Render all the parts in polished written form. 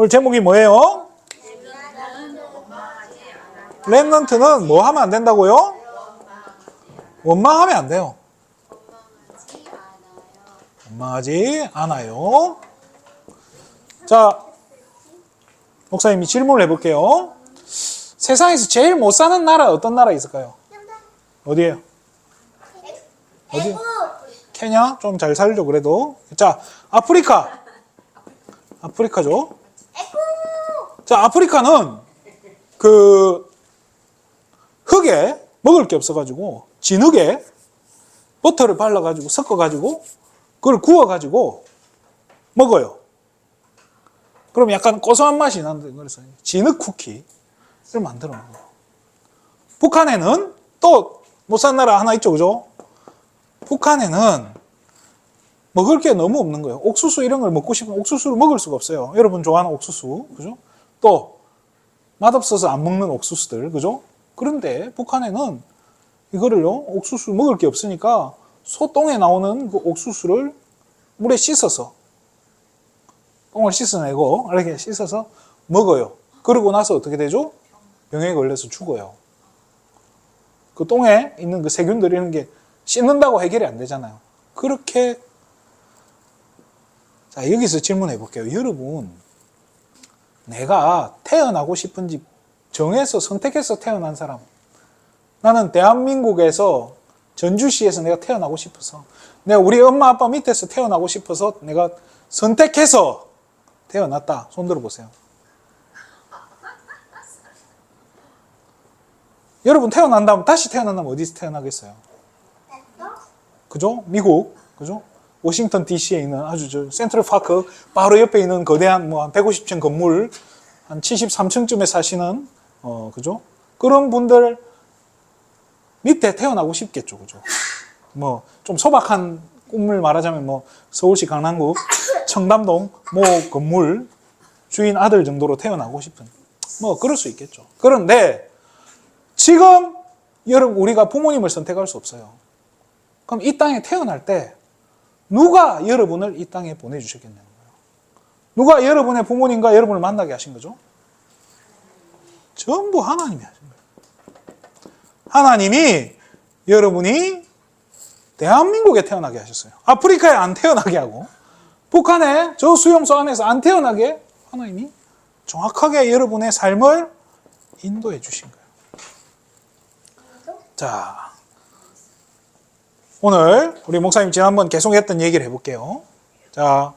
오늘 제목이 뭐예요? 렘넌트는 뭐 하면 안 된다고요? 원망하면 안 돼요. 원망하지 않아요. 자, 목사님이 질문을 해볼게요. 세상에서 제일 못 사는 나라 어떤 나라 있을까요? 어디예요? 어디? 케냐? 좀 잘 살죠 그래도. 자, 아프리카죠. 자, 아프리카는 그 흙에 먹을 게 없어가지고 진흙에 버터를 발라가지고 섞어가지고 그걸 구워가지고 먹어요. 그럼 약간 고소한 맛이 나는데 그래서 진흙 쿠키를 만들어 먹어요. 북한에는 또 못 산 나라 하나 있죠, 그죠? 북한에는 먹을 게 너무 없는 거예요. 옥수수 이런 걸 먹고 싶으면 옥수수를 먹을 수가 없어요. 여러분 좋아하는 옥수수, 그죠? 또 맛없어서 안 먹는 옥수수들, 그죠? 그런데 북한에는 이거를요, 옥수수 먹을 게 없으니까 소똥에 나오는 그 옥수수를 물에 씻어서 똥을 씻어내고 이렇게 씻어서 먹어요. 그러고 나서 어떻게 되죠? 병에 걸려서 죽어요. 그 똥에 있는 그 세균들 이런 게 씻는다고 해결이 안 되잖아요. 그렇게. 자, 여기서 질문해 볼게요. 여러분, 내가 태어나고 싶은 집 정해서 선택해서 태어난 사람. 나는 대한민국에서 전주시에서 내가 태어나고 싶어서, 내가 우리 엄마 아빠 밑에서 태어나고 싶어서 내가 선택해서 태어났다. 손 들어보세요. 여러분 태어난 다음 다시 태어난다면 어디서 태어나겠어요? 그죠? 미국, 그죠? 워싱턴 DC에 있는 아주 저 센트럴 파크 바로 옆에 있는 거대한 뭐 한 150층 건물 한 73층쯤에 사시는 그죠? 그런 분들 밑에 태어나고 싶겠죠, 그죠? 뭐 좀 소박한 꿈을 말하자면 뭐 서울시 강남구 청담동 뭐 건물 주인 아들 정도로 태어나고 싶은 뭐 그럴 수 있겠죠. 그런데 지금 여러분 우리가 부모님을 선택할 수 없어요. 그럼 이 땅에 태어날 때 누가 여러분을 이 땅에 보내주셨겠냐는 거예요. 누가 여러분의 부모님과 여러분을 만나게 하신 거죠? 전부 하나님이 하신 거예요. 하나님이 여러분이 대한민국에 태어나게 하셨어요. 아프리카에 안 태어나게 하고 북한에 저 수용소 안에서 안 태어나게 하나님이 정확하게 여러분의 삶을 인도해 주신 거예요. 자, 오늘 우리 목사님 지난번 계속 했던 얘기를 해볼게요. 자,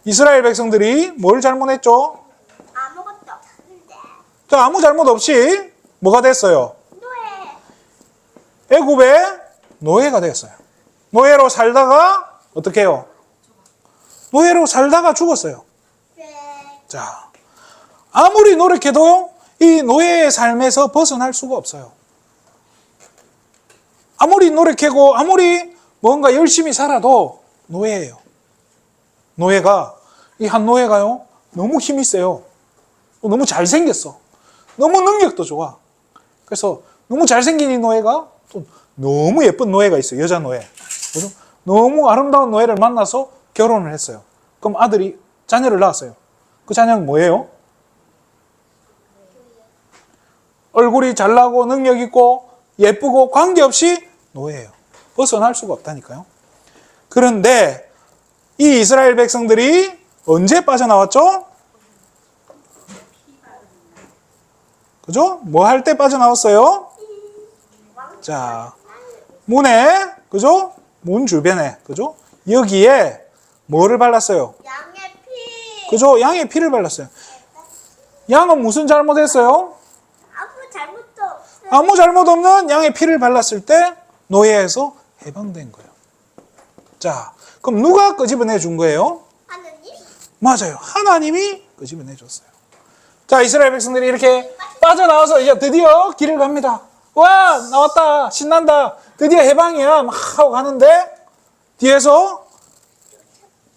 이스라엘 백성들이 뭘 잘못했죠? 아무것도 없는데. 자, 아무 잘못 없이 뭐가 됐어요? 노예. 애굽의 노예가 됐어요. 노예로 살다가 어떻게 해요? 노예로 살다가 죽었어요. 네. 자, 아무리 노력해도 이 노예의 삶에서 벗어날 수가 없어요. 아무리 노력하고 아무리 뭔가 열심히 살아도 노예예요. 노예가 이 한 노예가요 너무 힘이 세요. 너무 잘생겼어. 너무 능력도 좋아. 그래서 너무 잘생긴 이 노예가 또 너무 예쁜 노예가 있어요. 여자 노예. 그래서 너무 아름다운 노예를 만나서 결혼을 했어요. 그럼 아들이 자녀를 낳았어요. 그 자녀는 뭐예요? 얼굴이 잘나고 능력 있고 예쁘고 관계없이 노예예요. 벗어날 수가 없다니까요. 그런데 이 이스라엘 백성들이 언제 빠져나왔죠? 그죠? 뭐 할 때 빠져나왔어요? 자, 문에, 그죠? 문 주변에, 그죠? 여기에 뭐를 발랐어요? 양의 피. 그죠? 양의 피를 발랐어요. 양은 무슨 잘못했어요? 아무 잘못도 없어요. 아무 잘못 없는 양의 피를 발랐을 때 노예에서 해방된 거예요. 자, 그럼 누가 끄집어내 준 거예요? 하느님? 맞아요. 하나님이 끄집어내 줬어요. 자, 이스라엘 백성들이 이렇게 빠져나와서 이제 드디어 길을 갑니다. 와, 나왔다. 신난다. 드디어 해방이야. 막 하고 가는데 뒤에서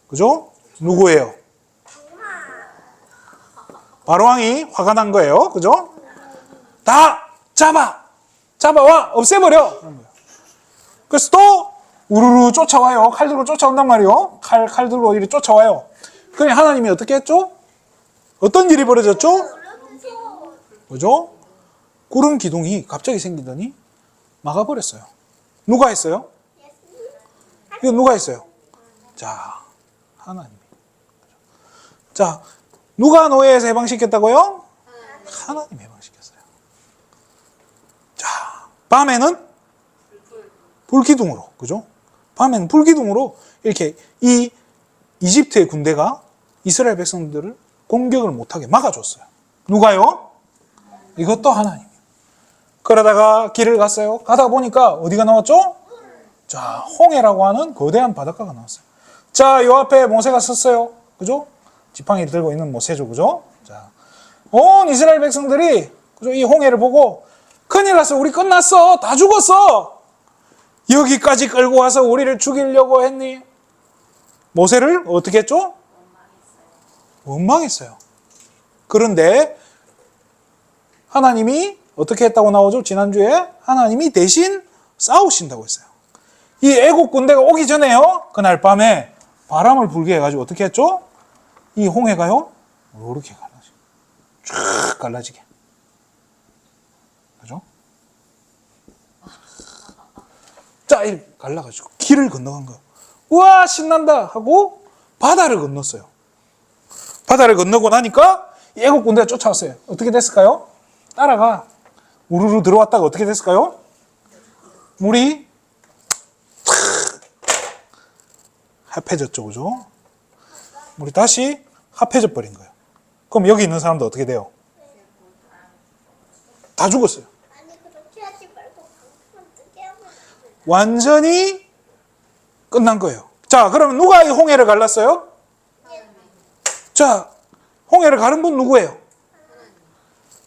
그죠? 누구예요? 바로왕이 화가 난 거예요. 그죠? 다 잡아와 없애버려. 그래서 또 우르르 쫓아와요. 칼 들고 쫓아온단 말이에요. 칼 들고 이렇게 쫓아와요. 그러니 하나님이 어떻게 했죠? 어떤 일이 벌어졌죠? 그래서 그죠? 구름 기둥이 갑자기 생기더니 막아버렸어요. 누가 했어요? 이거 누가 했어요? 자, 하나님. 자, 누가 노예에서 해방시켰다고요? 하나님 해방시켰어요. 자, 밤에는 불기둥으로, 그죠? 밤에는 불기둥으로 이렇게 이 이집트의 군대가 이스라엘 백성들을 공격을 못하게 막아줬어요. 누가요? 이것도 하나님. 그러다가 길을 갔어요. 가다 보니까 어디가 나왔죠? 자, 홍해라고 하는 거대한 바닷가가 나왔어요. 자, 요 앞에 모세가 섰어요. 그죠? 지팡이를 들고 있는 모세죠. 그죠? 자, 온 이스라엘 백성들이 그죠? 이 홍해를 보고 큰일 났어. 우리 끝났어. 다 죽었어. 여기까지 끌고 와서 우리를 죽이려고 했니? 모세를 어떻게 했죠? 원망했어요. 그런데 하나님이 어떻게 했다고 나오죠? 지난주에 하나님이 대신 싸우신다고 했어요. 이 애국 군대가 오기 전에요. 그날 밤에 바람을 불게 해가지고 어떻게 했죠? 이 홍해가요. 이렇게 갈라지게. 쫙 갈라지게. 그죠? 자, 이렇게 갈라가지고 길을 건너간 거예요. 우와, 신난다 하고 바다를 건넜어요. 바다를 건너고 나니까 애국 군대가 쫓아왔어요. 어떻게 됐을까요? 따라가 우르르 들어왔다가 어떻게 됐을까요? 물이 탁 합해졌죠, 그죠? 물이 다시 합해져 버린 거예요. 그럼 여기 있는 사람도 어떻게 돼요? 다 죽었어요. 아니 그렇게 하지 말고 방금 뜨게 하면 완전히 끝난 거예요. 자, 그러면 누가 이 홍해를 갈랐어요? 자, 홍해를 가른 분 누구예요?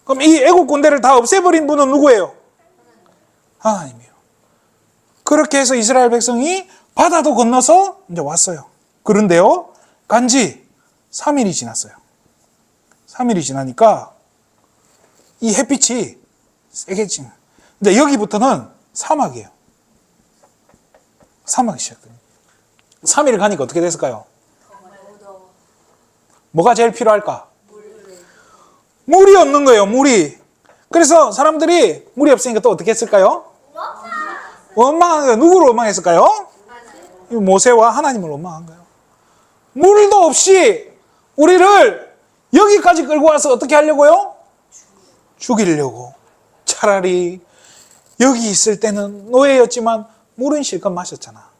그럼 이 애국 군대를 다 없애버린 분은 누구예요? 하나님이에요. 그렇게 해서 이스라엘 백성이 바다도 건너서 이제 왔어요. 그런데요, 간지 3일이 지났어요. 3일이 지나니까 이 햇빛이 세게 지나. 근데 여기부터는 사막이에요. 사막이 시작됩니다. 3일 가니까 어떻게 됐을까요? 뭐가 제일 필요할까? 물이 없는 거예요, 물이. 그래서 사람들이 물이 없으니까 또 어떻게 했을까요? 원망한 거예요. 누구를 원망했을까요? 모세와 하나님을 원망한 거예요. 물도 없이 우리를 여기까지 끌고 와서 어떻게 하려고요? 죽이려고. 차라리 여기 있을 때는 노예였지만 물은 실컷 마셨잖아.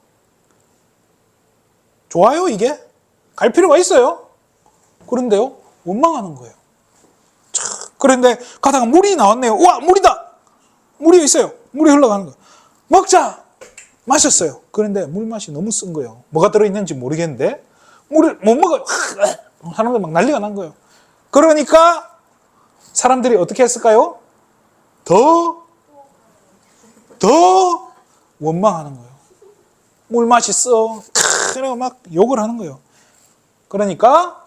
좋아요, 이게? 갈 필요가 있어요. 그런데요, 원망하는 거예요. 그런데 가다가 물이 나왔네요. 우와, 물이다! 물이 있어요. 물이 흘러가는 거예요. 먹자! 마셨어요. 그런데 물 맛이 너무 쓴 거예요. 뭐가 들어있는지 모르겠는데 물을 못 먹어요. 사람들 막 난리가 난 거예요. 그러니까 사람들이 어떻게 했을까요? 더 원망하는 거예요. 물 맛있어. 그래서 막 욕을 하는 거예요. 그러니까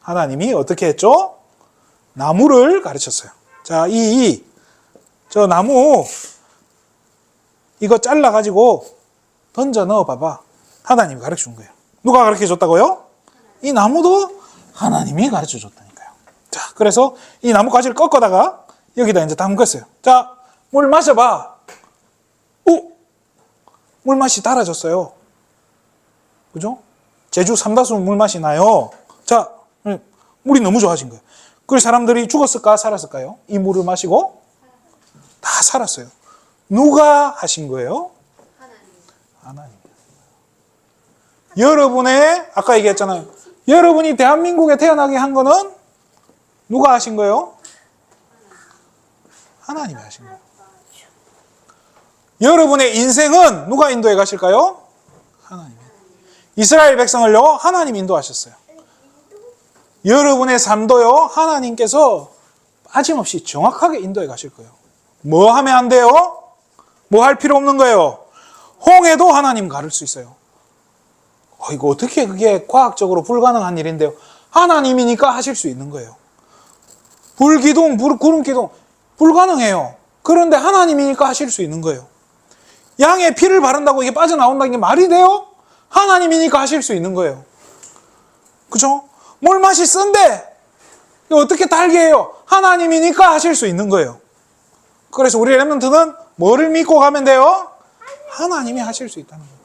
하나님이 어떻게 했죠? 나무를 가르쳤어요. 자, 저 나무 이거 잘라가지고 던져 넣어봐봐. 하나님이 가르쳐준 거예요. 누가 가르쳐줬다고요? 이 나무도 하나님이 가르쳐줬다니까요. 자, 그래서 이 나뭇가지를 꺾어다가 여기다 이제 담갔어요. 자, 물 마셔봐. 오! 물 맛이 달아졌어요. 그죠? 제주 삼다수 물 맛이 나요. 자, 물이 너무 좋아진 거예요. 그래서 사람들이 죽었을까, 살았을까요? 이 물을 마시고 다 살았어요. 누가 하신 거예요? 하나님. 여러분의, 아까 얘기했잖아요. 여러분이 대한민국에 태어나게 한 거는 누가 하신 거예요? 하나님이 하신 거예요. 여러분의 인생은 누가 인도해 가실까요? 하나님. 이스라엘 백성을요, 하나님 인도하셨어요. 여러분의 삶도요, 하나님께서 빠짐없이 정확하게 인도해 가실 거예요. 뭐 하면 안 돼요? 뭐 할 필요 없는 거예요. 홍해도 하나님 가를 수 있어요. 이거 어떻게 그게 과학적으로 불가능한 일인데요. 하나님이니까 하실 수 있는 거예요. 불기둥, 구름기둥 불가능해요. 그런데 하나님이니까 하실 수 있는 거예요. 양에 피를 바른다고 이게 빠져나온다는 게 말이 돼요? 하나님이니까 하실 수 있는 거예요. 그죠? 물 맛이 쓴데 이거 어떻게 달게 해요? 하나님이니까 하실 수 있는 거예요. 그래서 우리 렘넌트는 뭐를 믿고 가면 돼요? 하나님이 하실 수 있다는 거예요.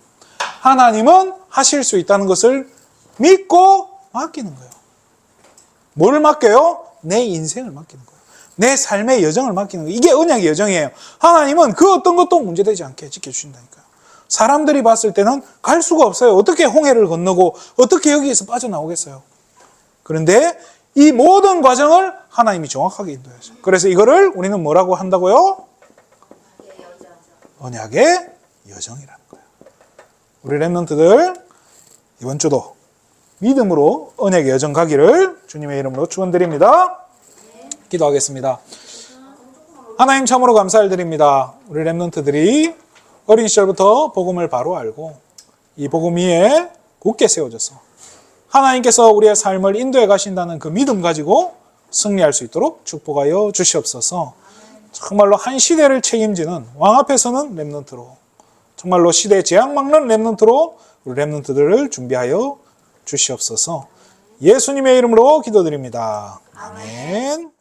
하나님은 하실 수 있다는 것을 믿고 맡기는 거예요. 뭐를 맡겨요? 내 인생을 맡기는 거예요. 내 삶의 여정을 맡기는 거예요. 이게 언약의 여정이에요. 하나님은 그 어떤 것도 문제되지 않게 지켜주신다니까요. 사람들이 봤을 때는 갈 수가 없어요. 어떻게 홍해를 건너고 어떻게 여기에서 빠져나오겠어요. 그런데 이 모든 과정을 하나님이 정확하게 인도하셔요. 그래서 이거를 우리는 뭐라고 한다고요? 언약의 여정이라는 거예요. 우리 렘넌트들 이번 주도 믿음으로 언약의 여정 가기를 주님의 이름으로 축원드립니다. 기도하겠습니다. 하나님 참으로 감사를 드립니다. 우리 렘넌트들이 어린 시절부터 복음을 바로 알고 이 복음 위에 굳게 세워져서 하나님께서 우리의 삶을 인도해 가신다는 그 믿음 가지고 승리할 수 있도록 축복하여 주시옵소서. 정말로 한 시대를 책임지는 왕 앞에 서는 렘넌트로, 정말로 시대에 재앙 막는 렘넌트로 우리 렘넌트들을 준비하여 주시옵소서. 예수님의 이름으로 기도드립니다. 아멘.